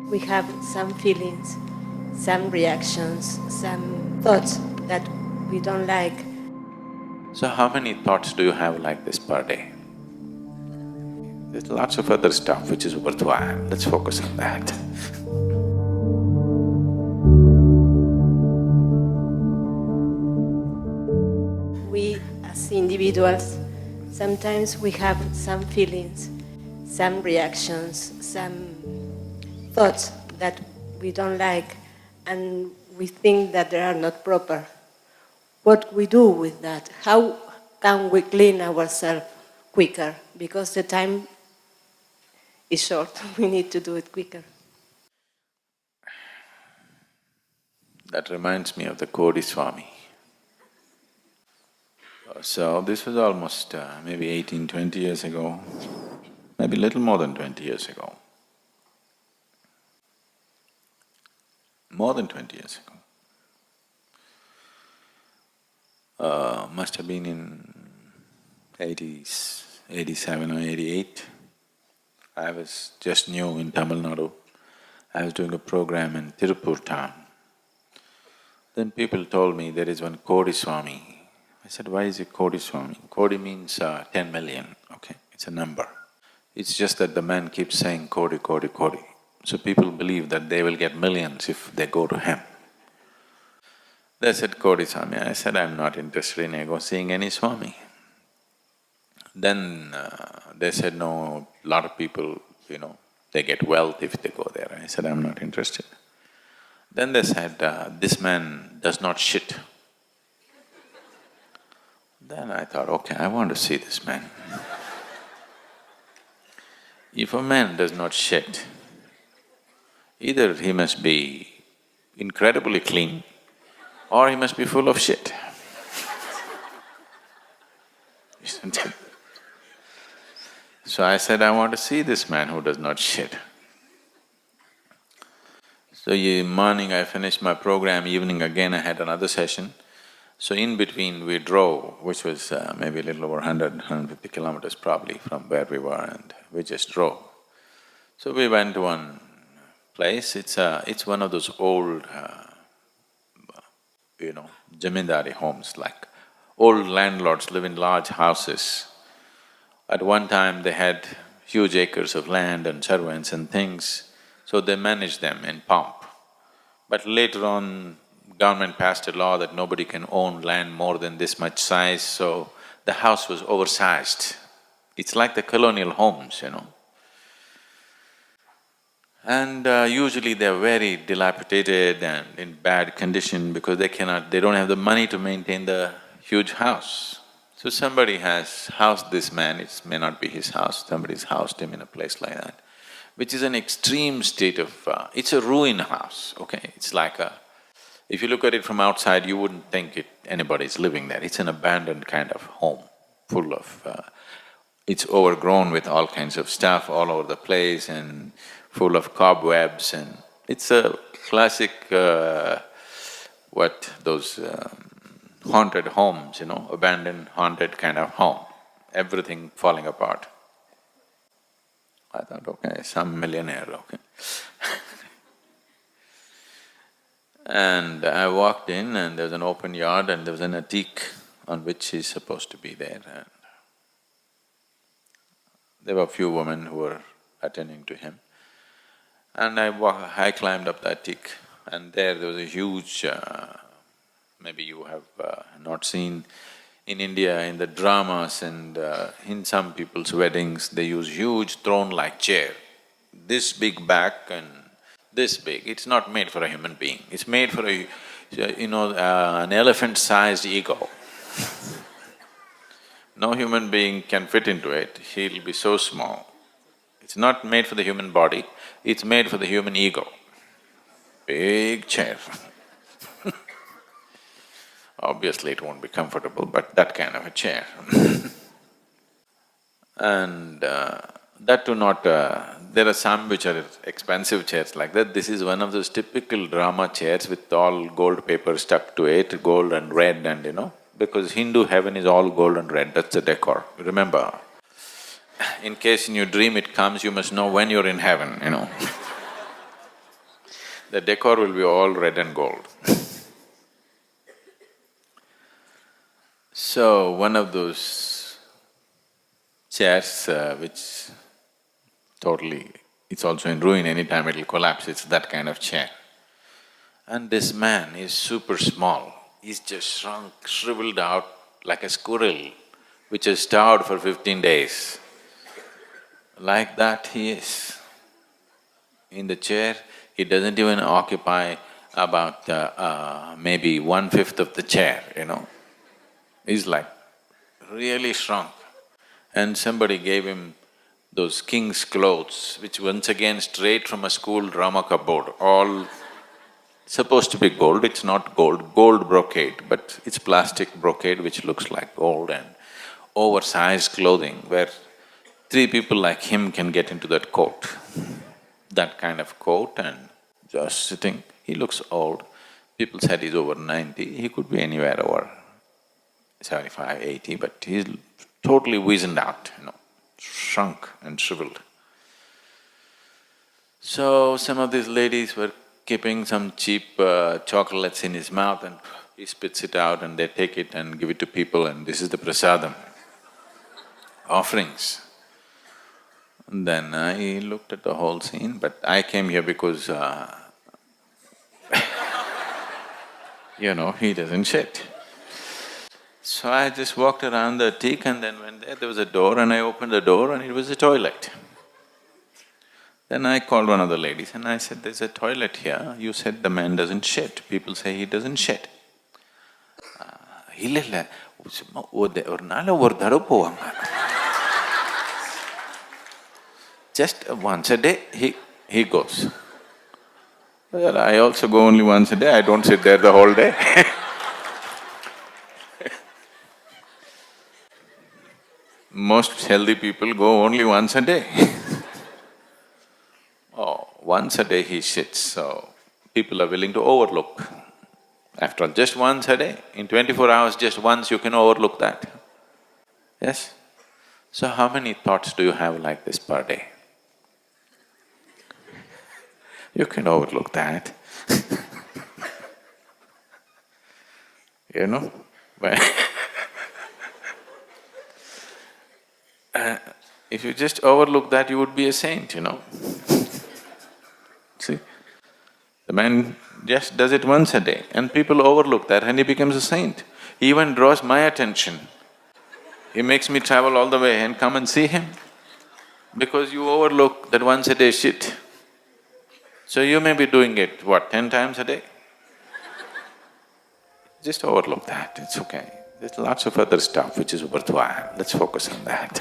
we have some feelings, some reactions, some thoughts that we don't like. So how many thoughts do you have like this per day? There's lots of other stuff which is worthwhile, let's focus on that. We as individuals, sometimes we have some feelings, some reactions, some thoughts that we don't like, and we think that they are not proper. What we do with that? How can we clean ourselves quicker? Because the time is short, we need to do it quicker. That reminds me of the Kodi Swami. So this was almost maybe 18, 20 years ago, maybe little more than 20 years ago. More than 20 years ago. Must have been in 80s, 87 or 88. I was just new in Tamil Nadu. I was doing a program in Tirupur town. Then people told me there is one Kodi Swami. I said, why is it Kodi Swami? Kodi means 10 million, okay, it's a number. It's just that the man keeps saying Kodi, Kodi, Kodi. So people believe that they will get millions if they go to him. They said, Kodi Swami. I said, I'm not interested in seeing any Swami. Then they said, no, lot of people, they get wealth if they go there. I said, I'm not interested. Then they said, this man does not shit. Then I thought, okay, I want to see this man. If a man does not shit, either he must be incredibly clean or he must be full of shit. Isn't it? So I said, I want to see this man who does not shit. So morning I finished my program, evening again I had another session. So in between we drove, which was maybe a little over 150 kilometers probably from where we were, and we just drove. So we went to one place, it's one of those old, zamindari homes, like old landlords live in large houses. At one time they had huge acres of land and servants and things, so they managed them in pomp. But later on, government passed a law that nobody can own land more than this much size, so the house was oversized. It's like the colonial homes, And usually they're very dilapidated and in bad condition because they don't have the money to maintain the huge house. So somebody has housed this man, it may not be his house, somebody's housed him in a place like that, which is an extreme state of… it's a ruin house, okay? It's like if you look at it from outside, you wouldn't think anybody's living there. It's an abandoned kind of home, full of… it's overgrown with all kinds of stuff all over the place and full of cobwebs, and it's a classic, those haunted homes, abandoned, haunted kind of home, everything falling apart. I thought, okay, some millionaire, okay. And I walked in and there was an open yard and there was an attic on which he's supposed to be there, and there were a few women who were attending to him. And I climbed up the attic, and there was a huge… maybe you have not seen, in India, in the dramas and in some people's weddings, they use huge throne-like chair, this big back and this big. It's not made for a human being, it's made for an elephant-sized ego. No human being can fit into it, he'll be so small. It's not made for the human body, it's made for the human ego. Big chair. Obviously it won't be comfortable, but that kind of a chair. And that too not… there are some which are expensive chairs like that. This is one of those typical drama chairs with all gold paper stuck to it, gold and red and because Hindu heaven is all gold and red, that's the decor, remember. In case in your dream it comes, you must know when you're in heaven, the decor will be all red and gold. So, one of those chairs which totally… it's also in ruin, anytime it'll collapse, it's that kind of chair. And this man is super small, he's just shrunk, shriveled out like a squirrel which has starved for 15 days. Like that he is. In the chair, he doesn't even occupy about maybe 1/5 of the chair, He's like really shrunk. And somebody gave him those king's clothes, which once again straight from a school drama cupboard, all supposed to be gold, it's not gold, gold brocade, but it's plastic brocade which looks like gold, and oversized clothing where 3 people like him can get into that coat. That kind of coat and just sitting, he looks old. People said he's over 90, he could be anywhere over 75, 80, but he's totally wizened out, shrunk and shriveled. So some of these ladies were keeping some cheap chocolates in his mouth, and he spits it out and they take it and give it to people, and this is the prasadam, offerings. And then I looked at the whole scene, but I came here because he doesn't shit. So I just walked around the teak and then went there was a door, and I opened the door and it was a toilet. Then I called one of the ladies and I said, "There's a toilet here, you said the man doesn't shit, people say he doesn't shit." இல்ல சும்மா ஒரு நாள் ஒரு தடவை போவாங்க. Just once a day he goes. Well, I also go only once a day, I don't sit there the whole day. Most healthy people go only once a day. Oh, once a day he shits, so people are willing to overlook. After all, just once a day, in 24 hours, just once you can overlook that. Yes? So how many thoughts do you have like this per day? You can overlook that. But if you just overlook that, you would be a saint, See? The man just does it once a day and people overlook that and he becomes a saint. He even draws my attention. He makes me travel all the way and come and see him because you overlook that once a day shit. So you may be doing it, what, 10 times a day? Just overlook that, it's okay. There's lots of other stuff which is worthwhile, let's focus on that.